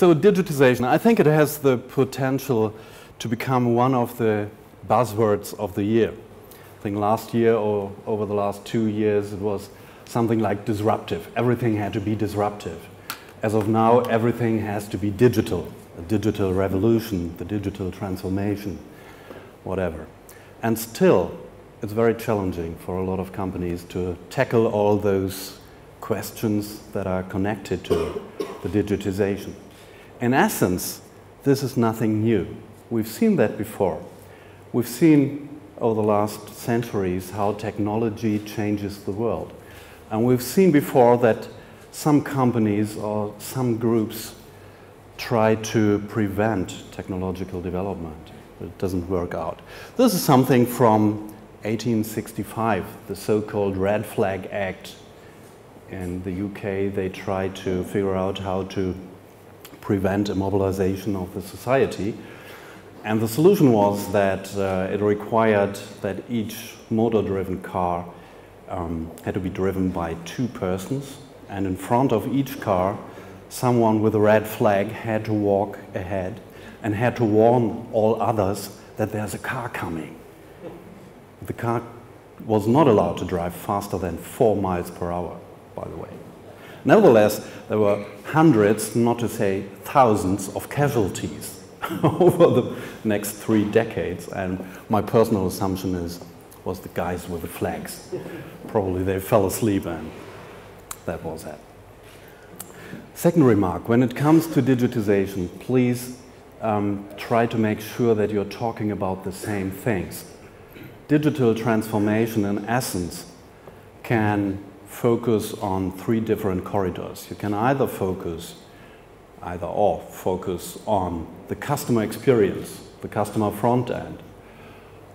So digitization, I think it has the potential to become one of the buzzwords of the year. I think last year or over the last 2 years it was something like disruptive. Everything had to be disruptive. As of now, everything has to be digital. A digital revolution, the digital transformation, whatever. And still, it's very challenging for a lot of companies to tackle all those questions that are connected to the digitization. In essence, this is nothing new. We've seen that before. We've seen over the last centuries how technology changes the world. And we've seen before that some companies or some groups try to prevent technological development. It doesn't work out. This is something from 1865, the so-called Red Flag Act. In the UK, they tried to figure out how to prevent immobilization of the society. And the solution was that it required that each motor-driven car had to be driven by 2 persons, and in front of each car, someone with a red flag had to walk ahead and had to warn all others that there's a car coming. The car was not allowed to drive faster than 4 miles per hour, by the way. Nevertheless, there were hundreds, not to say thousands, of casualties over the next 3 decades, and my personal assumption was the guys with the flags. Probably they fell asleep and that was that. Second remark, when it comes to digitization, please try to make sure that you're talking about the same things. Digital transformation, in essence, can focus on 3 different corridors. You can either focus on the customer experience, the customer front end.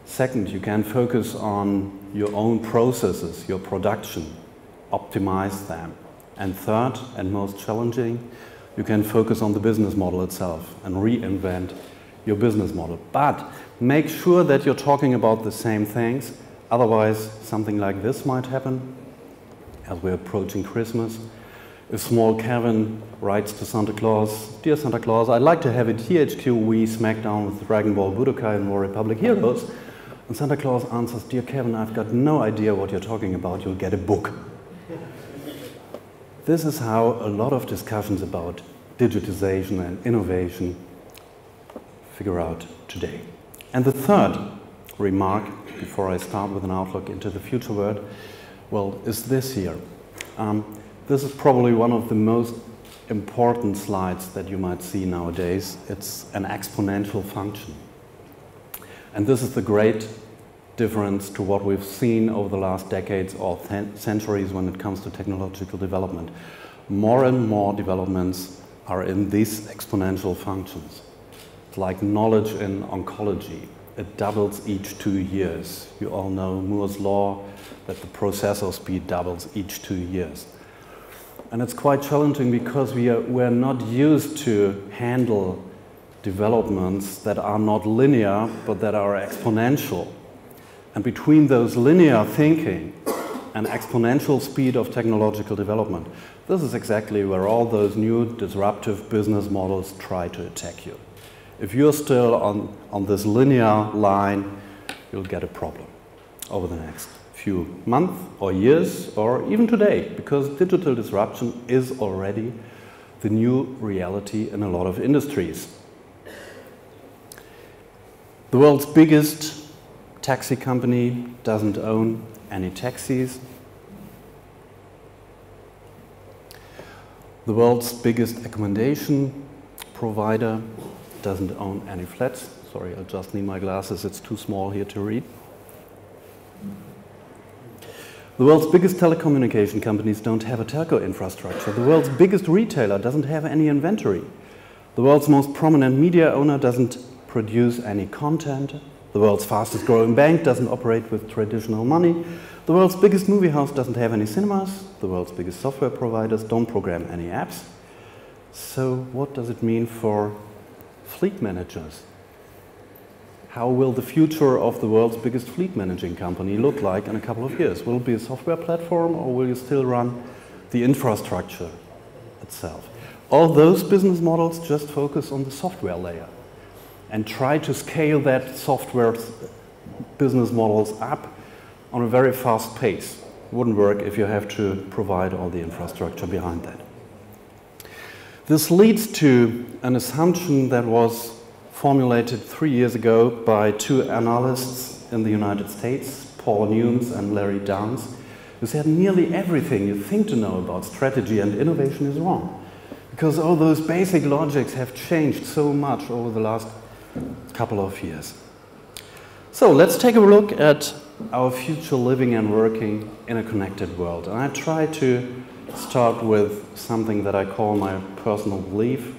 Second, you can focus on your own processes, your production, optimize them. And third, and most challenging, you can focus on the business model itself and reinvent your business model. But make sure that you're talking about the same things, otherwise something like this might happen as we're approaching Christmas. If small Kevin writes to Santa Claus, "Dear Santa Claus, I'd like to have a THQ Wii Smackdown with Dragon Ball Budokai and War Republic Heroes." And Santa Claus answers, "Dear Kevin, I've got no idea what you're talking about, you'll get a book." This is how a lot of discussions about digitization and innovation figure out today. And the third remark, before I start with an outlook into the future world, well, is this here. This is probably one of the most important slides that you might see nowadays. It's an exponential function. And this is the great difference to what we've seen over the last decades or centuries when it comes to technological development. More and more developments are in these exponential functions. It's like knowledge in oncology. It doubles each 2 years. You all know Moore's law, that the processor speed doubles each 2 years. And it's quite challenging because we're not used to handle developments that are not linear, but that are exponential. And between those linear thinking and exponential speed of technological development, this is exactly where all those new disruptive business models try to attack you. If you're still on this linear line, you'll get a problem over the next few months or years or even today, because digital disruption is already the new reality in a lot of industries. The world's biggest taxi company doesn't own any taxis. The world's biggest accommodation provider doesn't own any flats. Sorry, I just need my glasses, it's too small here to read. The world's biggest telecommunication companies don't have a telco infrastructure. The world's biggest retailer doesn't have any inventory. The world's most prominent media owner doesn't produce any content. The world's fastest growing bank doesn't operate with traditional money. The world's biggest movie house doesn't have any cinemas. The world's biggest software providers don't program any apps. So what does it mean for fleet managers? How will the future of the world's biggest fleet managing company look like in a couple of years? Will it be a software platform, or will you still run the infrastructure itself? All those business models just focus on the software layer and try to scale that software business models up on a very fast pace. Wouldn't work if you have to provide all the infrastructure behind that. This leads to an assumption that was formulated 3 years ago by two analysts in the United States, Paul Nunes and Larry Downs, who said nearly everything you think to know about strategy and innovation is wrong, because all those basic logics have changed so much over the last couple of years. So let's take a look at our future living and working in a connected world. And I try to start with something that I call my personal belief.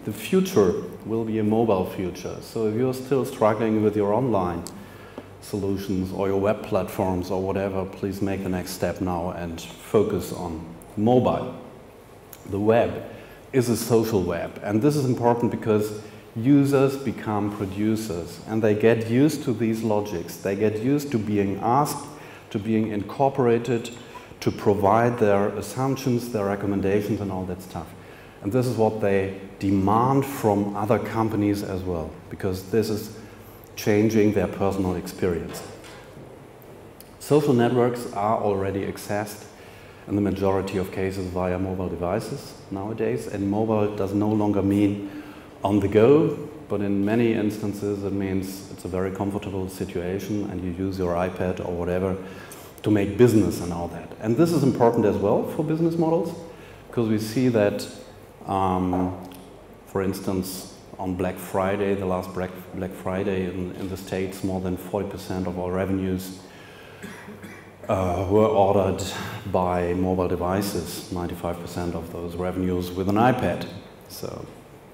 The future will be a mobile future. So if you're still struggling with your online solutions or your web platforms or whatever, please make the next step now and focus on mobile. The web is a social web, and this is important because users become producers and they get used to these logics. They get used to being asked, to being incorporated, to provide their assumptions, their recommendations and all that stuff. And this is what they demand from other companies as well, because this is changing their personal experience. Social networks are already accessed in the majority of cases via mobile devices nowadays, and mobile does no longer mean on the go, but in many instances it means it's a very comfortable situation and you use your iPad or whatever to make business and all that. And this is important as well for business models, because we see that, for instance, on Black Friday, the last Black Friday in the States, more than 40% of all revenues were ordered by mobile devices, 95% of those revenues with an iPad. So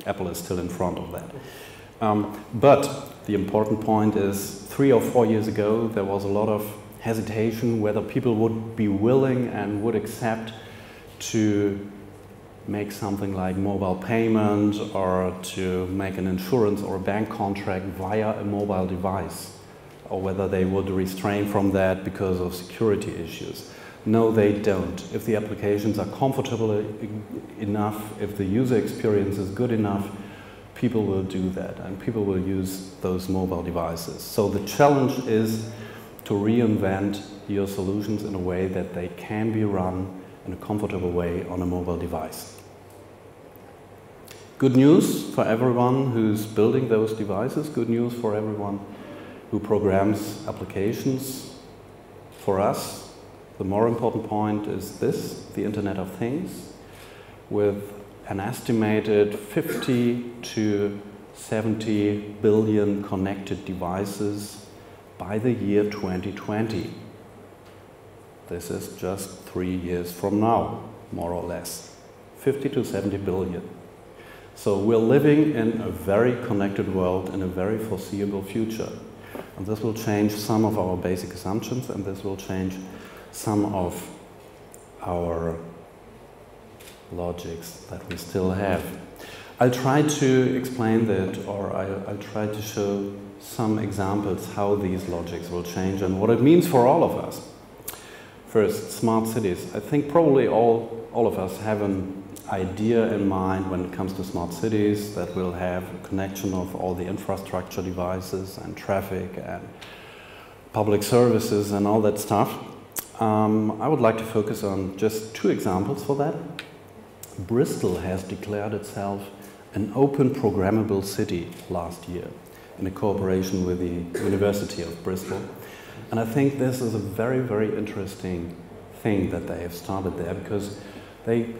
Apple is still in front of that. But the important point is 3 or 4 years ago there was a lot of hesitation whether people would be willing and would accept to make something like mobile payment or to make an insurance or a bank contract via a mobile device, or whether they would refrain from that because of security issues. No, they don't. If the applications are comfortable enough, if the user experience is good enough, people will do that and people will use those mobile devices. So the challenge is to reinvent your solutions in a way that they can be run in a comfortable way on a mobile device. Good news for everyone who's building those devices, good news for everyone who programs applications. For us, the more important point is this, the Internet of Things, with an estimated 50 to 70 billion connected devices by the year 2020. This is just 3 years from now, more or less. 50 to 70 billion. So we're living in a very connected world in a very foreseeable future. And this will change some of our basic assumptions, and this will change some of our logics that we still have. I'll try to explain that, or I'll try to show some examples how these logics will change and what it means for all of us. First, smart cities. I think probably all of us have an idea in mind when it comes to smart cities, that we'll have a connection of all the infrastructure devices and traffic and public services and all that stuff. I would like to focus on just 2 examples for that. Bristol has declared itself an open programmable city last year in a cooperation with the University of Bristol. And I think this is a very, very interesting thing that they have started there, because they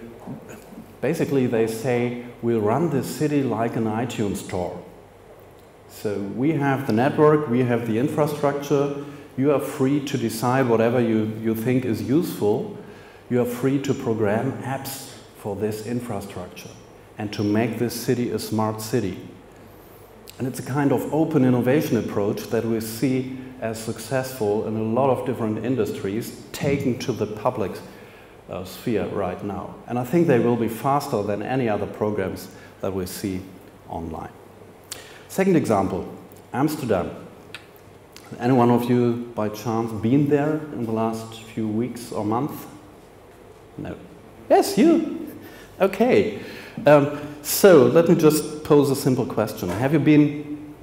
say we'll run this city like an iTunes store. So we have the network, we have the infrastructure, you are free to decide whatever you think is useful. You are free to program apps for this infrastructure and to make this city a smart city. And it's a kind of open innovation approach that we see as successful in a lot of different industries, taken to the public sphere right now. And I think they will be faster than any other programs that we see online. Second example, Amsterdam. Any one of you by chance been there in the last few weeks or months? No. Yes, you. Okay. So let me just pose a simple question. Have you been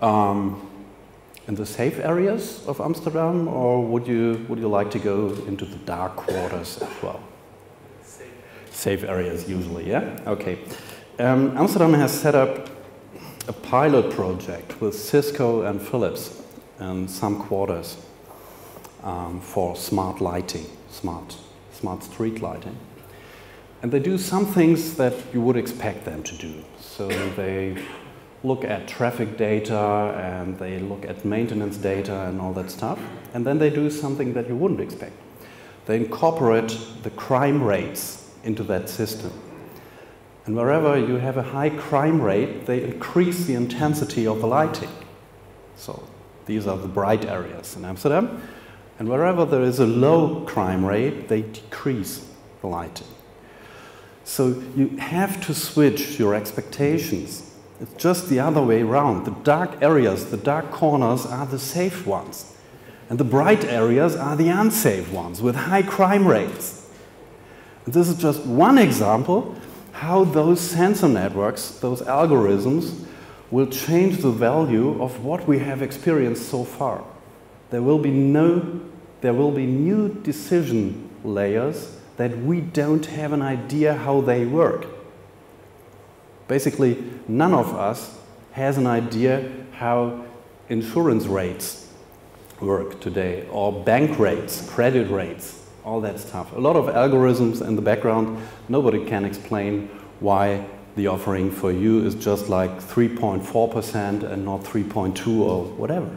in the safe areas of Amsterdam, or would you like to go into the dark quarters as well? Safe areas usually, yeah? Okay. Amsterdam has set up a pilot project with Cisco and Philips in some quarters for smart lighting, smart street lighting. And they do some things that you would expect them to do. So they look at traffic data and they look at maintenance data and all that stuff. And then they do something that you wouldn't expect. They incorporate the crime rates into that system. And wherever you have a high crime rate, they increase the intensity of the lighting. So these are the bright areas in Amsterdam. And wherever there is a low crime rate, they decrease the lighting. So you have to switch your expectations. It's just the other way around. The dark areas, the dark corners are the safe ones. And the bright areas are the unsafe ones with high crime rates. And this is just one example how those sensor networks, those algorithms, will change the value of what we have experienced so far. There will be new decision layers that we don't have an idea how they work. Basically, none of us has an idea how insurance rates work today, or bank rates, credit rates, all that stuff. A lot of algorithms in the background. Nobody can explain why the offering for you is just like 3.4% and not 3.2 or whatever.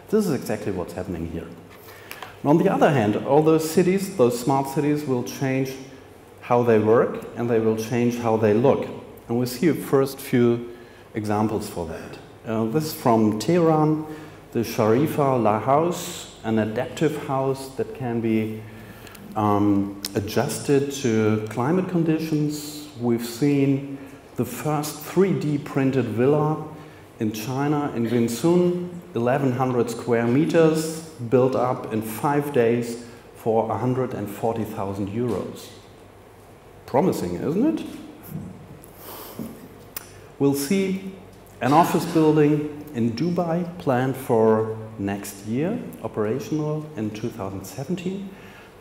This is exactly what's happening here. And on the other hand, all those cities, those smart cities, will change how they work and they will change how they look. And we'll see a first few examples for that. This is from Tehran, the Sharifa La House, an adaptive house that can be adjusted to climate conditions. We've seen the first 3D printed villa in China, in Winsun, 1,100 square meters, built up in 5 days for 140,000 euros. Promising, isn't it? We'll see an office building in Dubai planned for next year, operational in 2017,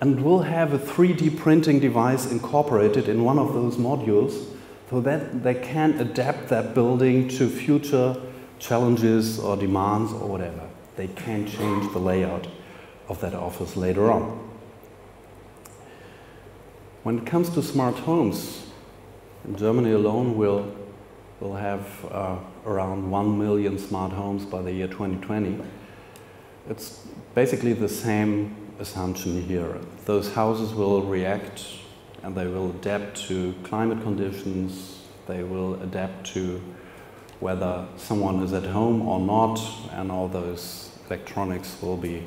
and we'll have a 3D printing device incorporated in one of those modules so that they can adapt that building to future challenges or demands or whatever. They can change the layout of that office later on. When it comes to smart homes, in Germany alone we'll have around 1 million smart homes by the year 2020. It's basically the same assumption here. Those houses will react and they will adapt to climate conditions, they will adapt to whether someone is at home or not, and all those electronics will be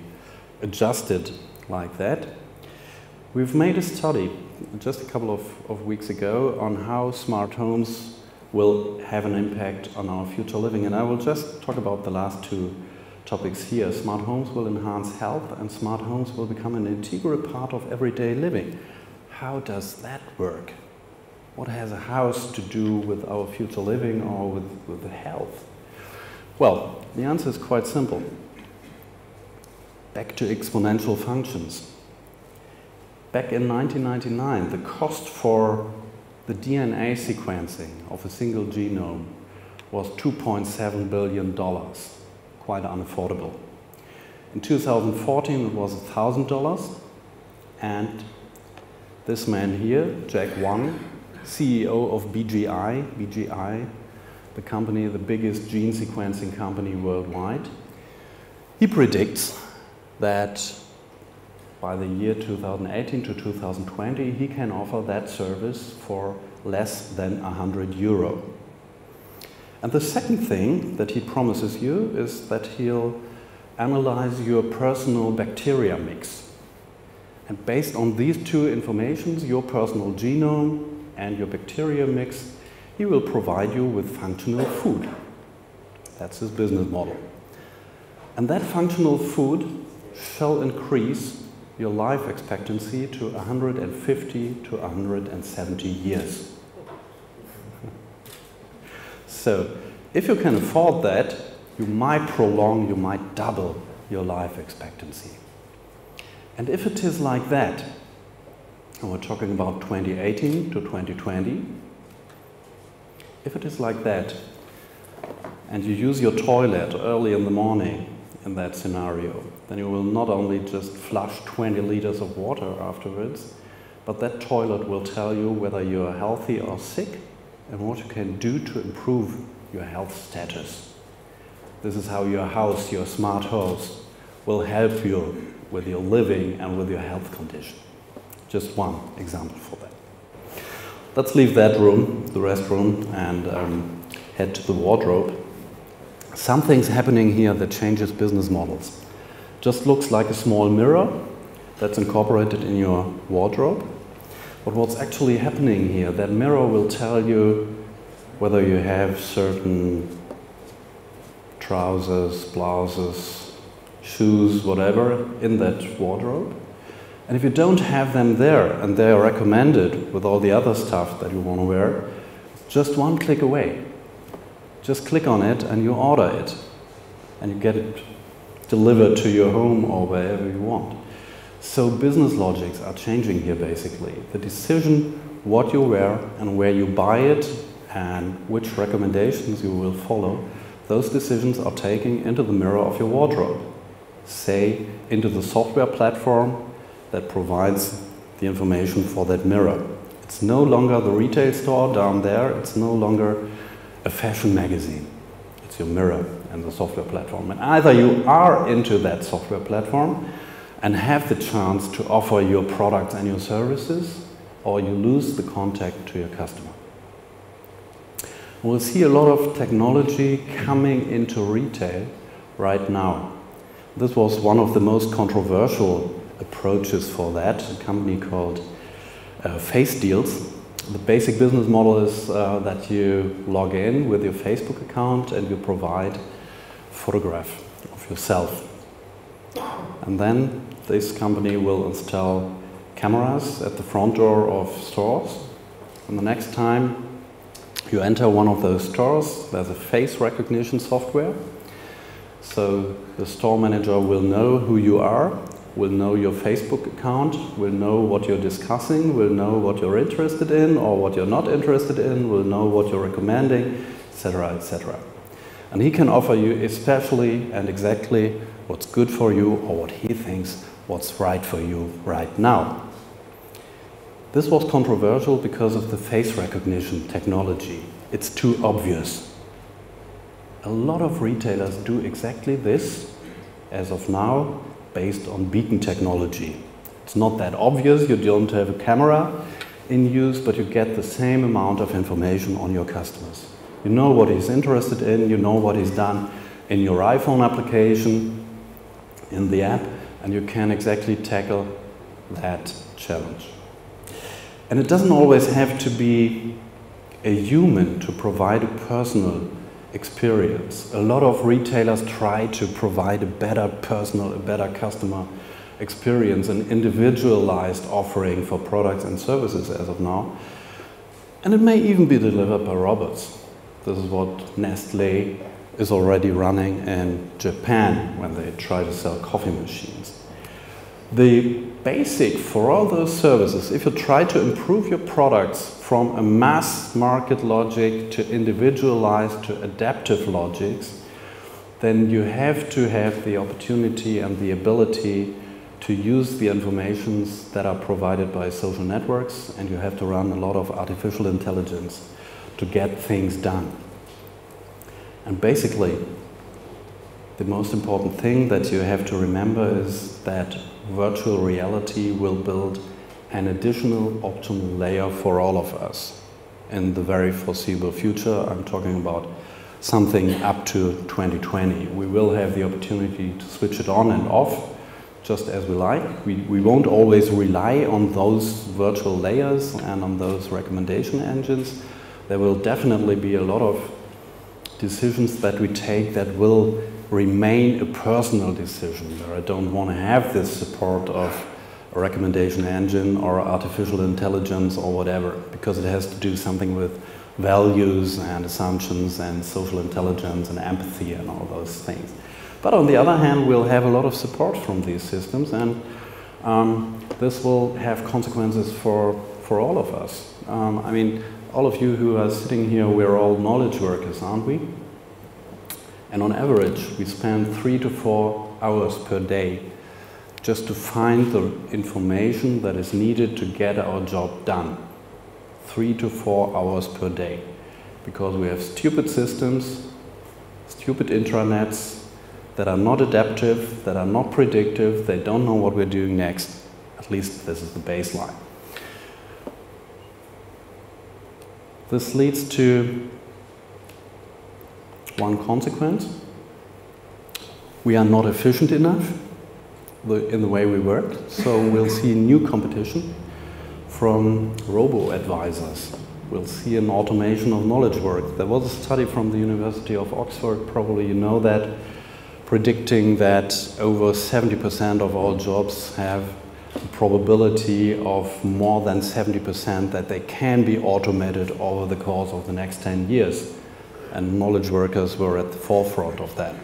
adjusted like that. We've made a study just a couple of weeks ago on how smart homes will have an impact on our future living, and I will just talk about the last two topics here. Smart homes will enhance health, and smart homes will become an integral part of everyday living. How does that work? What has a house to do with our future living or with the health? Well, the answer is quite simple. Back to exponential functions. Back in 1999, the cost for the DNA sequencing of a single genome was $2.7 billion, quite unaffordable. In 2014, it was $1,000, and this man here, Jörg Wallner, CEO of BGI, the company, the biggest gene sequencing company worldwide, he predicts that by the year 2018 to 2020, he can offer that service for less than 100 euro. And the second thing that he promises you is that he'll analyze your personal bacteria mix. And based on these two informations, your personal genome and your bacteria mix, he will provide you with functional food. That's his business model. And that functional food shall increase your life expectancy to 150 to 170 years. So if you can afford that, you might prolong, you might double your life expectancy. And if it is like that, and we're talking about 2018 to 2020, if it is like that, and you use your toilet early in the morning in that scenario, then you will not only just flush 20 liters of water afterwards, but that toilet will tell you whether you are healthy or sick and what you can do to improve your health status. This is how your house, your smart house, will help you with your living and with your health condition. Just one example for that. Let's leave that room, the restroom, and head to the wardrobe. Something's happening here that changes business models. Just looks like a small mirror that's incorporated in your wardrobe. But what's actually happening here, that mirror will tell you whether you have certain trousers, blouses, shoes, whatever, in that wardrobe. And if you don't have them there, and they are recommended with all the other stuff that you want to wear, just one click away. Just click on it and you order it. And you get it delivered to your home or wherever you want. So business logics are changing here basically. The decision what you wear and where you buy it and which recommendations you will follow, those decisions are taken into the mirror of your wardrobe. Say, into the software platform that provides the information for that mirror. It's no longer the retail store down there, it's no longer a fashion magazine. It's your mirror and the software platform. And either you are into that software platform and have the chance to offer your products and your services, or you lose the contact to your customer. We'll see a lot of technology coming into retail right now. This was one of the most controversial approaches for that, a company called Face Deals. The basic business model is that you log in with your Facebook account and you provide a photograph of yourself. And then this company will install cameras at the front door of stores. And the next time you enter one of those stores, there's a face recognition software. So the store manager will know who you are, will know your Facebook account, will know what you're discussing, will know what you're interested in or what you're not interested in, will know what you're recommending, etc., etc. And he can offer you especially and exactly what's good for you or what he thinks what's right for you right now. This was controversial because of the face recognition technology. It's too obvious. A lot of retailers do exactly this as of now, based on beacon technology. It's not that obvious, you don't have a camera in use, but you get the same amount of information on your customers. You know what he's interested in, you know what he's done in your iPhone application, in the app, and you can exactly tackle that challenge. And it doesn't always have to be a human to provide a personal experience. A lot of retailers try to provide a better personal, a better customer experience, an individualized offering for products and services as of now. And it may even be delivered by robots. This is what Nestlé is already running in Japan when they try to sell coffee machines. The basic for all those services, if you try to improve your products from a mass market logic to individualized to adaptive logics, then you have to have the opportunity and the ability to use the informations that are provided by social networks, and you have to run a lot of artificial intelligence to get things done. And basically, the most important thing that you have to remember is that virtual reality will build an additional optional layer for all of us in the very foreseeable future. I'm talking about something up to 2020. We will have the opportunity to switch it on and off just as we like. We won't always rely on those virtual layers and on those recommendation engines. There will definitely be a lot of decisions that we take that will remain a personal decision, where I don't want to have this support of a recommendation engine or artificial intelligence or whatever, because it has to do something with values and assumptions and social intelligence and empathy and all those things. But on the other hand, we'll have a lot of support from these systems, and this will have consequences for all of us. I mean, all of you who are sitting here, we're all knowledge workers, aren't we? And on average, we spend 3 to 4 hours per day just to find the information that is needed to get our job done. 3 to 4 hours per day. Because we have stupid systems, stupid intranets that are not adaptive, that are not predictive, they don't know what we're doing next. At least this is the baseline. This leads to one consequence. We are not efficient enough in the way we work, so we'll see new competition from robo-advisors. We'll see an automation of knowledge work. There was a study from the University of Oxford, probably you know that, predicting that over 70% of all jobs have a probability of more than 70% that they can be automated over the course of the next 10 years. And knowledge workers were at the forefront of that.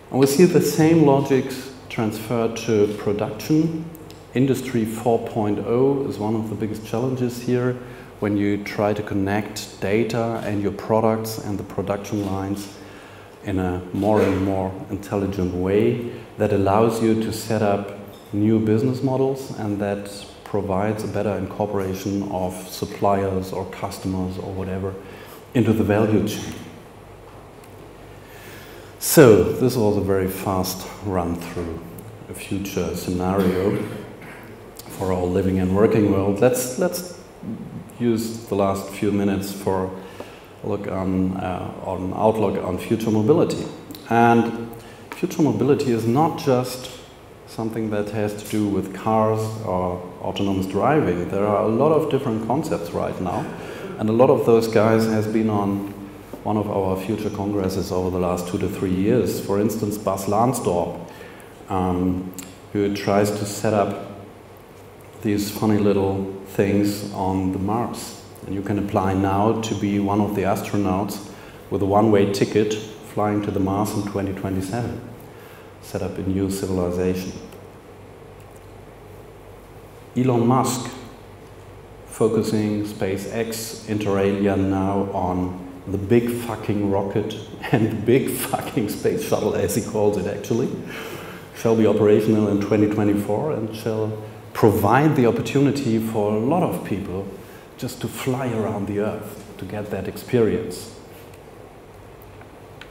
And we see the same logics transferred to production. Industry 4.0 is one of the biggest challenges here when you try to connect data and your products and the production lines in a more and more intelligent way that allows you to set up new business models and that provides a better incorporation of suppliers or customers or whatever into the value chain. So this was a very fast run through a future scenario for our living and working world. Let's use the last few minutes for a look on outlook on future mobility. And future mobility is not just something that has to do with cars or autonomous driving. There are a lot of different concepts right now, and a lot of those guys has been on one of our future congresses over the last 2 to 3 years. For instance, Bas Lansdorp, who tries to set up these funny little things on the Mars. And you can apply now to be one of the astronauts with a one-way ticket flying to the Mars in 2027. Set up a new civilization. Elon Musk focusing SpaceX inter alia now on the big fucking rocket and the big fucking space shuttle, as he calls it actually, shall be operational in 2024 and shall provide the opportunity for a lot of people just to fly around the Earth to get that experience.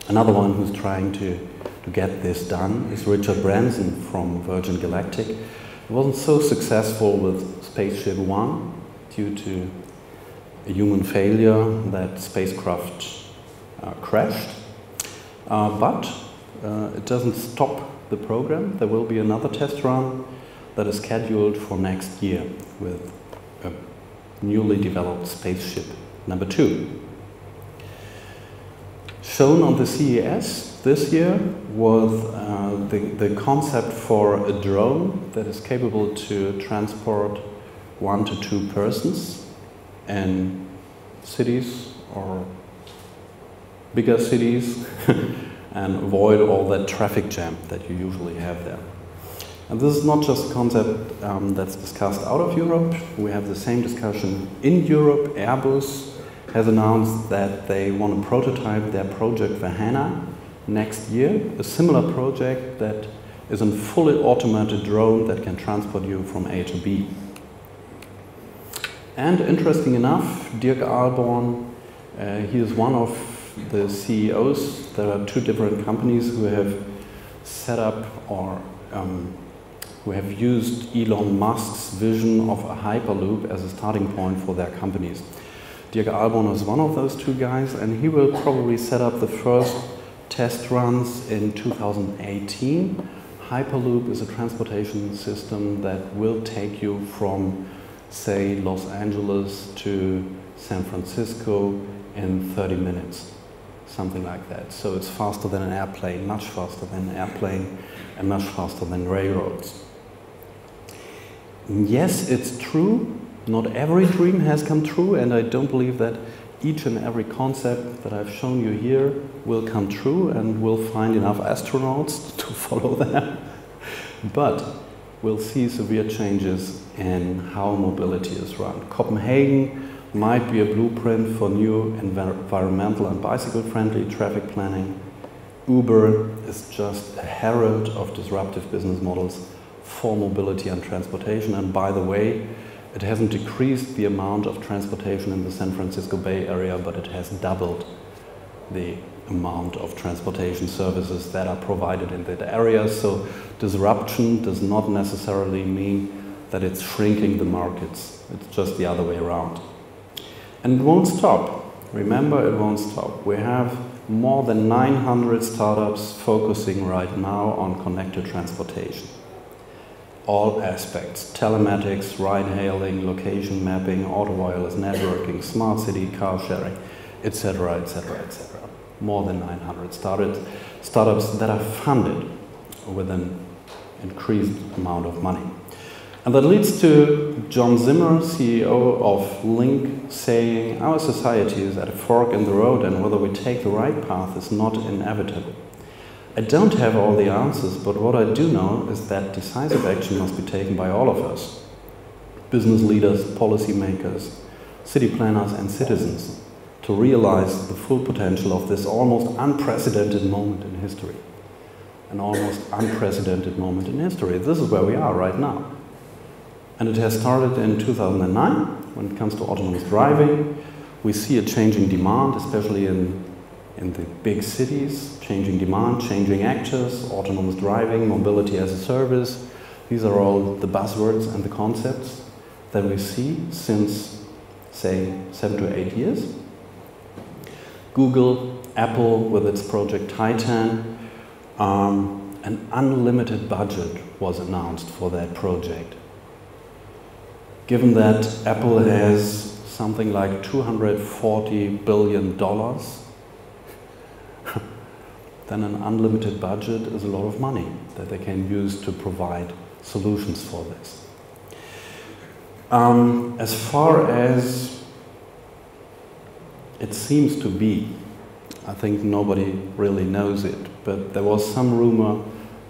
Another one who's trying to get this done is Richard Branson from Virgin Galactic. He wasn't so successful with Spaceship One due to a human failure. That spacecraft crashed. But it doesn't stop the program. There will be another test run that is scheduled for next year with a newly developed spaceship number 2. Shown on the CES this year was the concept for a drone that is capable to transport 1 to 2 persons in cities or bigger cities and avoid all that traffic jam that you usually have there. And this is not just a concept that's discussed out of Europe. We have the same discussion in Europe. Airbus has announced that they want to prototype their project Vahana next year, a similar project that is a fully automated drone that can transport you from A to B. And interesting enough, Dirk Ahlborn, he is one of the CEOs. There are 2 different companies who have set up or who have used Elon Musk's vision of a Hyperloop as a starting point for their companies. Dirk Ahlborn is one of those 2 guys, and he will probably set up the first test runs in 2018. Hyperloop is a transportation system that will take you from, say, Los Angeles to San Francisco in 30 minutes, something like that. So it's faster than an airplane, much faster than an airplane, and much faster than railroads. Yes, it's true Not every dream has come true, and I don't believe that each and every concept that I've shown you here will come true and we'll find enough astronauts to follow them. But we'll see severe changes in how mobility is run. Copenhagen might be a blueprint for new environmental and bicycle-friendly traffic planning. Uber is just a herald of disruptive business models for mobility and transportation. And by the way, it hasn't decreased the amount of transportation in the San Francisco Bay Area, but it has doubled the amount of transportation services that are provided in that area. So disruption does not necessarily mean that it's shrinking the markets. It's just the other way around. And it won't stop. Remember, it won't stop. We have more than 900 startups focusing right now on connected transportation. All aspects: telematics, ride-hailing, location mapping, auto wireless networking, smart city, car sharing, etc., etc., etc. More than 900 startups that are funded with an increased amount of money. And that leads to John Zimmer, CEO of Link, saying, "Our society is at a fork in the road, and whether we take the right path is not inevitable. I don't have all the answers, but what I do know is that decisive action must be taken by all of us, business leaders, policymakers, city planners and citizens, to realize the full potential of this almost unprecedented moment in history." An almost unprecedented moment in history. This is where we are right now. And it has started in 2009 when it comes to autonomous driving. We see a changing demand, especially in the big cities, changing demand, changing actors, autonomous driving, mobility as a service. These are all the buzzwords and the concepts that we see since, say, 7 to 8 years. Google, Apple with its project Titan, an unlimited budget was announced for that project. Given that Apple has something like $240 billion, then an unlimited budget is a lot of money that they can use to provide solutions for this. As far as it seems to be, I think nobody really knows it, but there was some rumor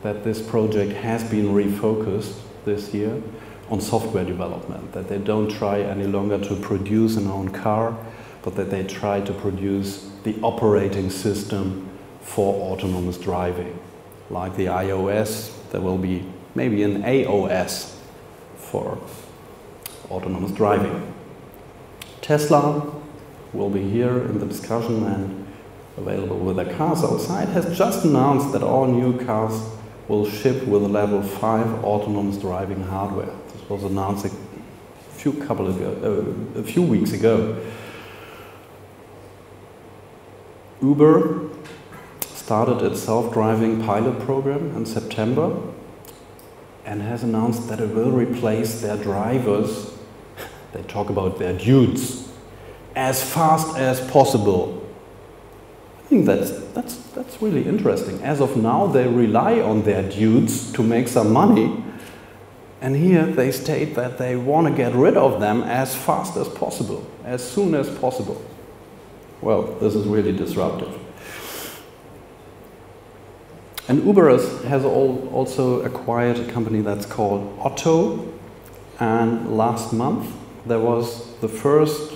that this project has been refocused this year on software development, that they don't try any longer to produce an own car, but that they try to produce the operating system for autonomous driving. Like the iOS, there will be maybe an AOS for autonomous driving. Tesla will be here in the discussion and available with their cars outside, has just announced that all new cars will ship with level 5 autonomous driving hardware. This was announced a few weeks ago. Uber started its self-driving pilot program in September and has announced that it will replace their drivers, they talk about their dudes, as fast as possible. I think that's really interesting. As of now, they rely on their dudes to make some money, and here they state that they want to get rid of them as fast as possible, as soon as possible. Well, this is really disruptive. And Uber has also acquired a company that's called Otto, and last month there was the first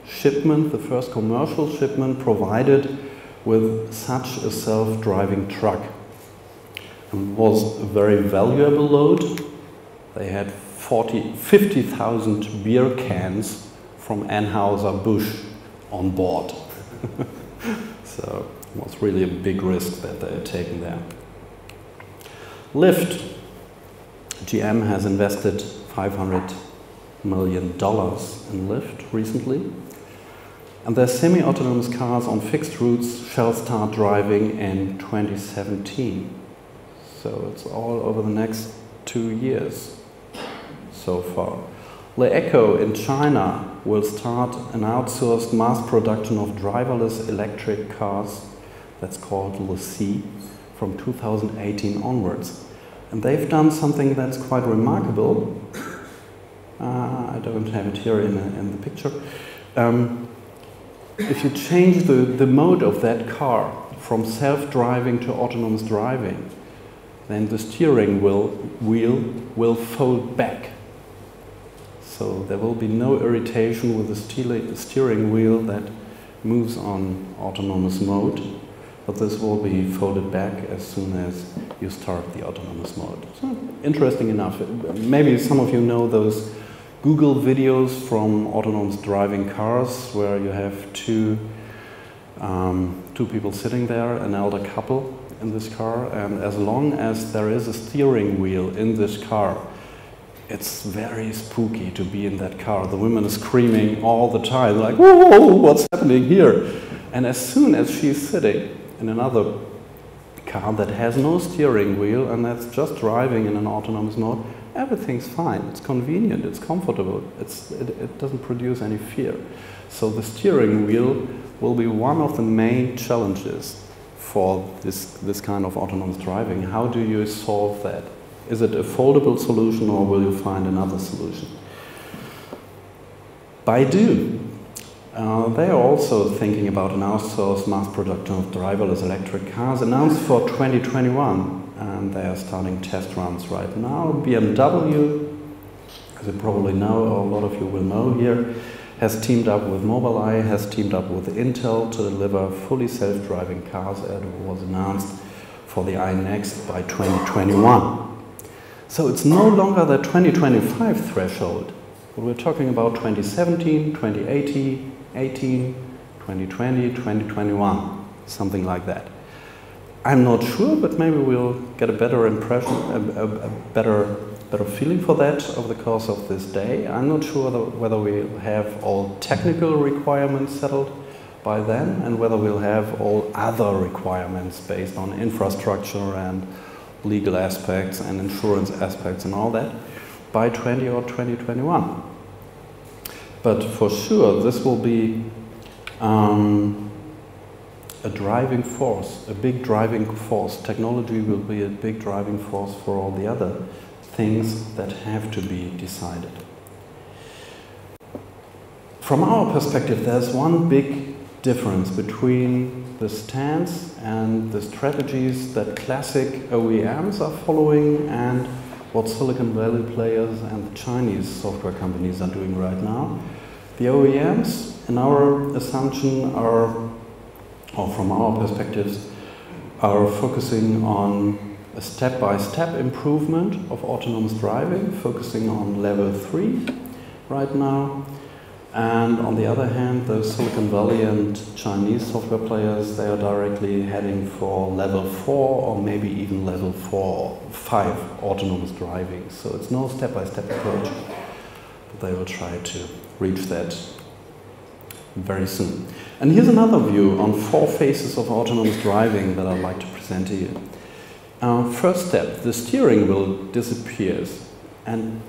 shipment, the first commercial shipment provided with such a self-driving truck. It was a very valuable load. They had 50,000 beer cans from Anheuser-Busch on board. So it was really a big risk that they had taken there. Lyft. GM has invested $500 million in Lyft recently. And their semi-autonomous cars on fixed routes shall start driving in 2017. So it's all over the next 2 years so far. LeEco in China will start an outsourced mass production of driverless electric cars, that's called LeC, from 2018 onwards. And they've done something that's quite remarkable. I don't have it here in the picture. If you change the mode of that car from self-driving to autonomous driving, then the steering wheel will fold back. So there will be no irritation with the steering wheel that moves on autonomous mode, but this will be folded back as soon as you start the autonomous mode. So, interesting enough. Maybe some of you know those Google videos from autonomous driving cars where you have two people sitting there, an elder couple in this car, and as long as there is a steering wheel in this car, it's very spooky to be in that car. The woman is screaming all the time, like, whoa, what's happening here? And as soon as she's sitting in another car that has no steering wheel and that's just driving in an autonomous mode, everything's fine. It's convenient, it's comfortable, it doesn't produce any fear. So the steering wheel will be one of the main challenges for this kind of autonomous driving. How do you solve that? Is it a foldable solution or will you find another solution? Baidu, they are also thinking about an outsourced mass production of driverless electric cars, announced for 2021, and they are starting test runs right now. BMW, as you probably know, or a lot of you will know here, has teamed up with Mobileye, has teamed up with Intel to deliver fully self-driving cars, as was announced for the iNext by 2021. So it's no longer the 2025 threshold, but we're talking about 2017, 2018, 2020, 2021, something like that. I'm not sure, but maybe we'll get a better impression, a better feeling for that over the course of this day. I'm not sure whether we'll have all technical requirements settled by then and whether we'll have all other requirements based on infrastructure and legal aspects and insurance aspects and all that by 20 or 2021. But for sure, this will be a driving force, a big driving force. Technology will be a big driving force for all the other things that have to be decided. From our perspective, there's one big difference between the stance and the strategies that classic OEMs are following and what Silicon Valley players and the Chinese software companies are doing right now. The OEMs, in our assumption, or from our perspectives, are focusing on a step-by-step improvement of autonomous driving, focusing on level 3 right now. And on the other hand, the Silicon Valley and Chinese software players, they are directly heading for level 4 or maybe even level 4 or 5 autonomous driving. So it's no step-by-step approach, but they will try to reach that very soon. And here's another view on 4 phases of autonomous driving that I'd like to present to you. First step, the steering wheel disappears, and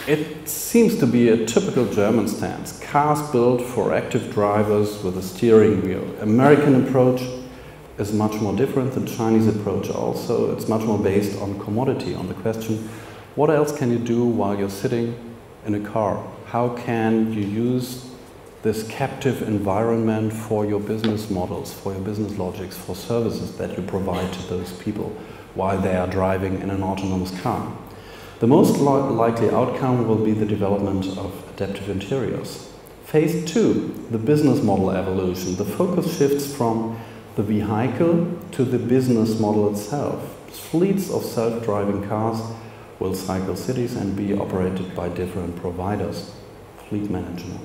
it seems to be a typical German stance. Cars built for active drivers with a steering wheel. American approach is much more different than Chinese approach also. It's much more based on commodity, on the question, what else can you do while you're sitting in a car? How can you use this captive environment for your business models, for your business logics, for services that you provide to those people while they are driving in an autonomous car? The most likely outcome will be the development of adaptive interiors. Phase 2, the business model evolution. The focus shifts from the vehicle to the business model itself. Fleets of self-driving cars will cycle cities and be operated by different providers. Fleet management.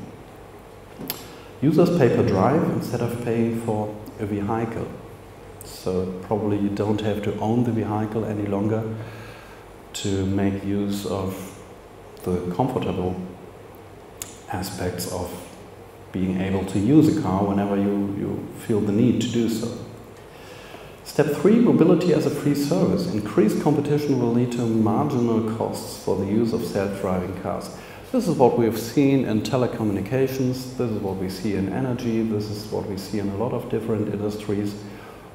Users pay per drive instead of paying for a vehicle. So probably you don't have to own the vehicle any longer to make use of the comfortable aspects of being able to use a car whenever you feel the need to do so. Step 3, mobility as a free service. Increased competition will lead to marginal costs for the use of self-driving cars. This is what we have seen in telecommunications, this is what we see in energy, this is what we see in a lot of different industries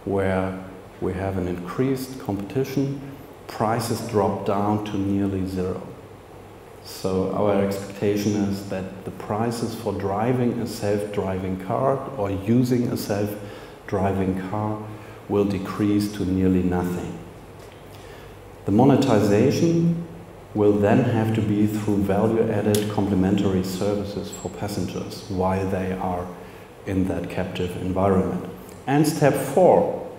where we have an increased competition, prices drop down to nearly zero. So our expectation is that the prices for driving a self-driving car or using a self-driving car will decrease to nearly nothing. The monetization will then have to be through value-added complementary services for passengers while they are in that captive environment. And step 4,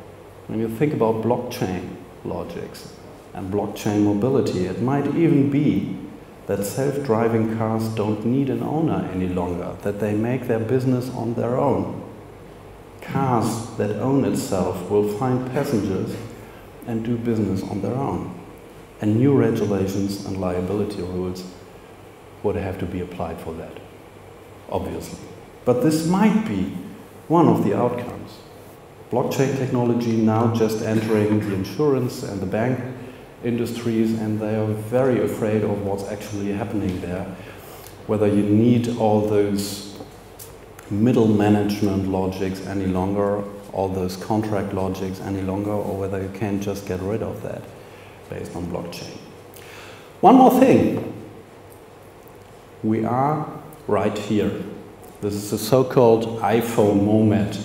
when you think about blockchain logics and blockchain mobility, it might even be that self-driving cars don't need an owner any longer, that they make their business on their own. Cars that own itself will find passengers and do business on their own. And new regulations and liability rules would have to be applied for that, obviously. But this might be one of the outcomes. Blockchain technology now just entering the insurance and the bank industries, and they are very afraid of what's actually happening there. Whether you need all those middle management logics any longer, all those contract logics any longer, or whether you can just get rid of that based on blockchain. One more thing. We are right here. This is the so-called iPhone moment.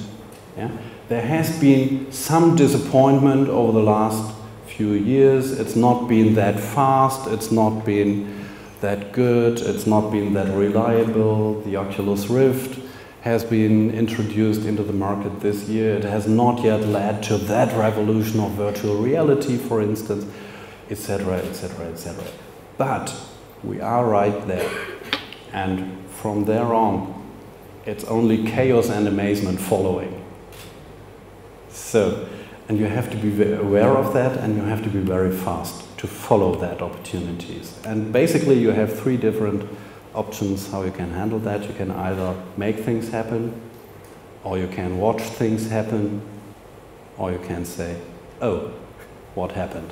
Yeah? There has been some disappointment over the last few years. It's not been that fast, it's not been that good, it's not been that reliable. The Oculus Rift has been introduced into the market this year. It has not yet led to that revolution of virtual reality, for instance, etc., etc., etc. But we are right there. And from there on, it's only chaos and amazement following. So, and you have to be aware of that, and you have to be very fast to follow that opportunities. And basically you have 3 different options how you can handle that. You can either make things happen, or you can watch things happen, or you can say, oh, what happened?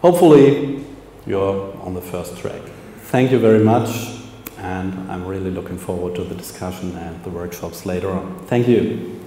Hopefully you're on the first track. Thank you very much, and I'm really looking forward to the discussion and the workshops later on. Thank you.